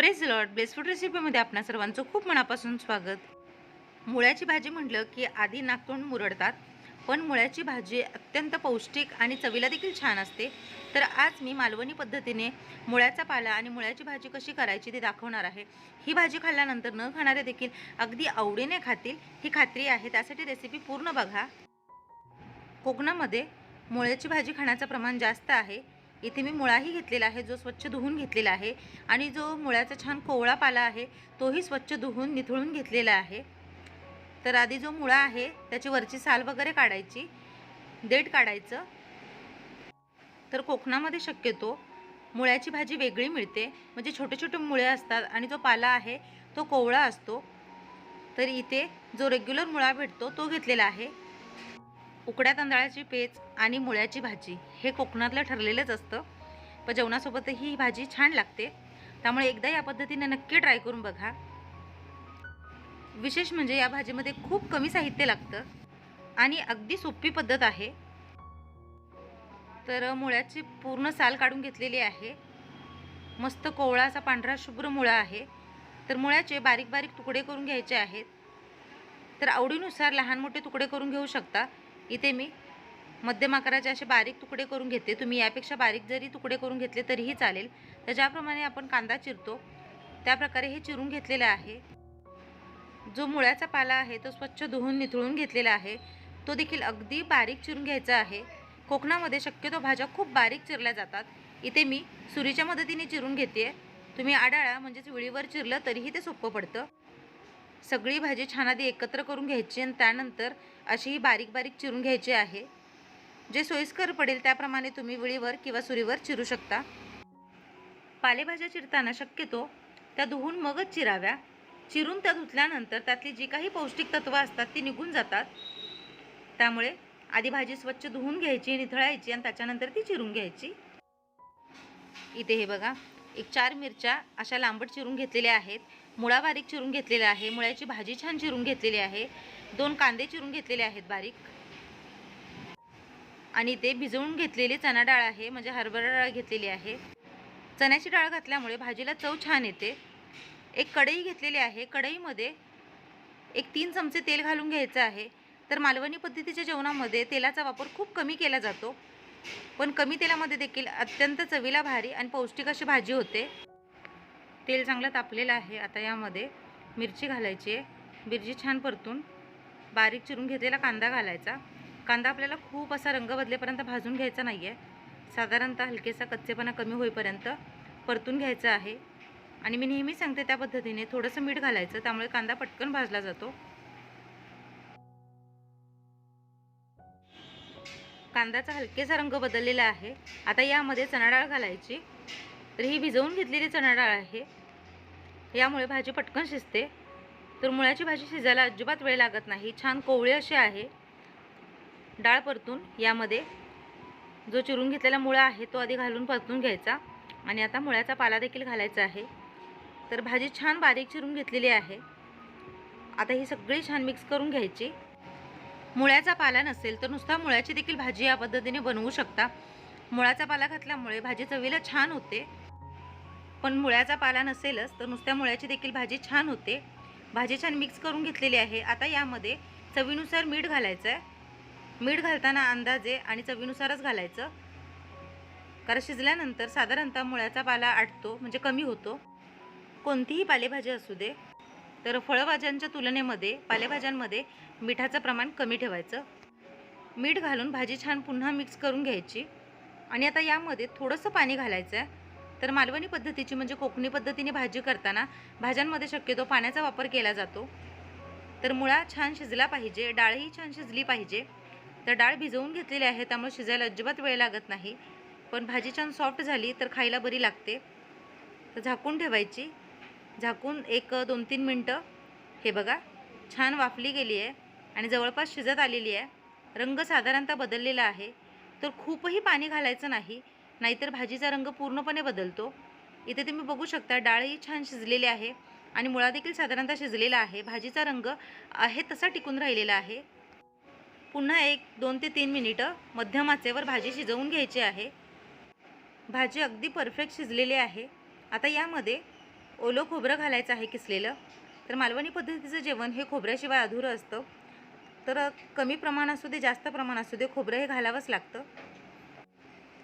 Praise Lord bless food रेसिपीमध्ये आपणा सर्वांचं खूप मनापासून स्वागत. मुळ्याची भाजी म्हटलं की आधी नाकतोंड मुरडतात, पण मुळ्याची भाजी अत्यंत पौष्टिक आणि चवीला देखील छान असते. तर आज मी मालवणी पद्धतीने मुळ्याचा पाला आणि मुळ्याची भाजी कशी करायची ते दाखवणार आहे. ही भाजी खाल्ल्यानंतर न खाणारे देखील अगदी आवडीने खातील ही खात्री आहे. त्यासाठी रेसिपी पूर्ण बघा. कोकणामध्ये मुळ्याची भाजी खाण्याचं प्रमाण जास्त आहे. इथे मी मुळाही घेतलेला आहे, जो स्वच्छ धुवून घेतलेला आहे, आणि जो मुळ्याचा छान कोवळा पाला आहे तोही स्वच्छ धुवून निथळून घेतलेला आहे. तर आधी जो मुळा आहे त्याची वरची साल वगैरे काढायची, देठ काढायचं. तर कोकणामध्ये शक्यतो मुळ्याची भाजी वेगळी मिळते, म्हणजे छोटे छोटे मुळे असतात आणि जो पाला आहे तो कोवळा असतो. तर इथे जो रेग्युलर मुळा भेटतो तो घेतलेला आहे. उकड्या तांदळाची पेज आणि मुळ्याची भाजी हे कोकणातलं ठरलेलंच असतं, पण जेवणासोबतही ही भाजी छान लागते. त्यामुळे एकदा या पद्धतीने नक्की ट्राय करून बघा. विशेष म्हणजे या भाजीमध्ये खूप कमी साहित्य लागतं आणि अगदी सोपी पद्धत आहे. तर मुळ्याची पूर्ण साल काढून घेतलेली आहे. मस्त कोवळा असा पांढरा शुभ्र मुळा आहे. तर मुळ्याचे बारीक बारीक तुकडे करून घ्यायचे आहेत. तर आवडीनुसार लहान मोठे तुकडे करून घेऊ शकता. इथे मी मध्यम आकाराचे असे बारीक तुकडे करून घेते. तुम्ही यापेक्षा बारीक जरी तुकडे करून घेतले तरीही चालेल. तर ज्याप्रमाणे आपण कांदा चिरतो त्या प्रकारे हे चिरून घेतलेले आहे. जो मुळ्याचा पाला आहे तो स्वच्छ धुवून निथळून घेतलेला आहे, तो देखील अगदी बारीक चिरून घ्यायचा आहे. कोकणामध्ये शक्यतो भाज्या खूप बारीक चिरल्या जातात. इथे मी सुरीच्या मदतीने चिरून घेते. तुम्ही आडाळा म्हणजेच विळीवर चिरलं तरीही ते सोपं पडतं. सगळी भाजी छान आधी एकत्र करून घ्यायची आणि त्यानंतर अशी ही बारीक बारीक चिरून घ्यायची आहे. जे सोयीस्कर पडेल त्याप्रमाणे तुम्ही विळीवर किंवा सुरीवर चिरू शकता. पालेभाज्या चिरताना शक्यतो त्या धुवून मगच चिराव्या. चिरून त्या धुतल्यानंतर त्यातली जी काही पौष्टिक तत्त्वं असतात ती निघून जातात. त्यामुळे आधी भाजी स्वच्छ धुवून घ्यायची, निथळायची आणि त्याच्यानंतर ती चिरून घ्यायची. इथे हे बघा, एक 4 मिरच्या अशा लांबट चिरून घेतलेल्या आहेत. मुळा बारीक चिरून घेतलेला आहे. मुळ्याची भाजी छान चिरून घेतलेली आहे. 2 कांदे चिरून घेतलेले आहेत बारीक. आणि ते भिजवून घेतलेली चणा डाळ आहे, म्हणजे हरभरा डाळ घेतलेली आहे. चण्याची डाळ घातल्यामुळे भाजीला चव छान येते. एक कढई घेतलेली आहे. कढईमध्ये एक 3 चमचे तेल घालून घ्यायचं आहे. तर मालवणी पद्धतीच्या जेवणामध्ये तेलाचा वापर खूप कमी केला जातो, पण कमी तेलामध्ये देखील अत्यंत चवीला भारी आणि पौष्टिक अशी भाजी होते. तेल चांगलं तापलेलं आहे. आता यामध्ये मिरची घालायची आहे. मिरची छान परतून बारीक चिरून घेतलेला कांदा घालायचा. कांदा आपल्याला खूप असा रंग बदलेपर्यंत भाजून घ्यायचा नाही आहे. साधारणतः हलकेसा कच्चेपणा कमी होईपर्यंत परतून घ्यायचं आहे. आणि मी नेहमी सांगते त्या पद्धतीने थोडंसं मीठ घालायचं, त्यामुळे कांदा पटकन भाजला जातो. कांद्याचा हलकेसा रंग बदललेला आहे. आता यामध्ये चणा डाळ घालायची. तर ही भिजवून घेतलेली चणा डाळ आहे. यामुळे भाजी पटकन शिजते. तर मुळ्याची भाजी शिजायला अजिबात वेळ लागत नाही. छान कोवळी अशी आहे. डाळ परतून यामध्ये जो चिरून घेतलेला मुळा आहे तो आधी घालून परतून घ्यायचा. आणि आता मुळ्याचा पाला देखील घालायचा आहे. तर भाजी छान बारीक चिरून घेतलेली आहे. आता ही सगळी छान मिक्स करून घ्यायची. मुळ्याचा पाला नसेल तर नुसता मुळ्याची देखील भाजी या पद्धतीने बनवू शकता. मुळ्याचा पाला घातल्यामुळे भाजी चवीला छान होते. पण मुळ्याचा पाला नसेलच तर नुसत्या मुळ्याची देखील भाजी छान होते. भाजी छान मिक्स करून घेतलेली आहे. आता यामध्ये चवीनुसार मीठ घालायचं आहे. मीठ घालताना अंदाजे आणि चवीनुसारच घालायचं, कारण शिजल्यानंतर साधारणतः मुळ्याचा पाला आटतो, म्हणजे कमी होतो. कोणतीही पालेभाजी असू दे, तर फळभाज्यांच्या तुलनेमध्ये पालेभाज्यांमध्ये मिठाचं प्रमाण कमी ठेवायचं. मीठ घालून भाजी छान पुन्हा मिक्स करून घ्यायची. आणि आता यामध्ये थोडंसं पाणी घालायचं आहे. तर मालवणी पद्धतीची म्हणजे कोकणी पद्धतीने भाजी करताना भाज्यांमध्ये शक्यतो पाण्याचा वापर केला जातो. तर मुळा छान शिजला पाहिजे, डाळही छान शिजली पाहिजे. तर डाळ भिजवून घेतलेली आहे, त्यामुळे शिजायला अजिबात वेळ लागत नाही. पण भाजी छान सॉफ्ट झाली तर खायला बरी लागते. तर झाकून ठेवायची. झाकून एक 2-3 मिनटं हे बघा छान वाफली गेली आहे आणि जवळपास शिजत आलेली आहे. रंग साधारणतः बदललेला आहे. तर खूपही पाणी घालायचं नाही, नाहीतर भाजीचा रंग पूर्णपणे बदलतो. इथे तुम्ही बघू शकता डाळही छान शिजलेली आहे आणि मुळा देखील साधारणतः शिजलेला आहे. भाजीचा रंग आहे तसा टिकून राहिलेला आहे. पुन्हा एक 2 ते 3 मिनिटं मध्यम आचेवर भाजी शिजवून घ्यायची आहे. भाजी अगदी परफेक्ट शिजलेली आहे. आता यामध्ये ओलं खोबरं घालायचं आहे किसलेलं. तर मालवणी पद्धतीचं जेवण हे खोबऱ्याशिवाय अधुरं असतं. तर कमी प्रमाण असू दे जास्त प्रमाण असू दे खोबरं हे घालावंच लागतं.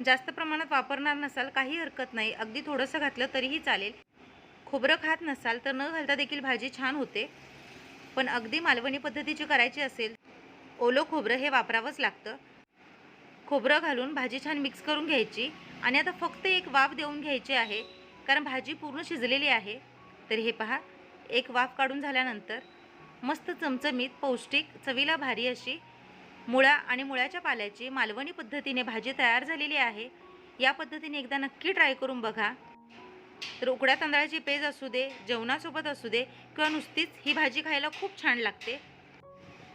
जास्त प्रमाणात वापरणार नसाल काही हरकत नाही, अगदी थोडंसं घातलं तरीही चालेल. खोबरं खात नसाल तर न घालता देखील भाजी छान होते. पण अगदी मालवणी पद्धतीची करायची असेल ओलं खोबरं हे वापरावंच लागतं. खोबरं घालून भाजी छान मिक्स करून घ्यायची आणि आता फक्त एक वाफ देऊन घ्यायची आहे, कारण भाजी पूर्ण शिजलेली आहे. तर हे पहा, एक वाफ काढून झाल्यानंतर मस्त चमचमीत पौष्टिक चवीला भारी अशी मुळा आणि मुळ्याच्या पाल्याची मालवणी पद्धतीने भाजी तयार झालेली आहे. या पद्धतीने एकदा नक्की ट्राय करून बघा. तर उकड्या तांदळाची पेज असू दे, जेवणासोबत असू दे किंवा नुसतीच ही भाजी खायला खूप छान लागते.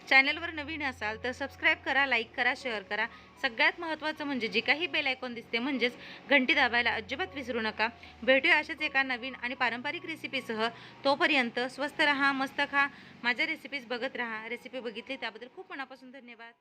चॅनलवर नवीन असाल तर सबस्क्राईब करा, लाईक करा, शेअर करा. सगळ्यात महत्त्वाचं म्हणजे जे काही बेल आयकॉन दिसते म्हणजेच घंटी दाबायला अजिबात विसरू नका. भेटूया अशाच एका नवीन आणि पारंपरिक रेसिपीसह. तोपर्यंत स्वस्त रहा, मस्त खा. माझ्या रेसिपीज बघत राहा. रेसिपी बघितली त्याबद्दल खूप मनापासून धन्यवाद.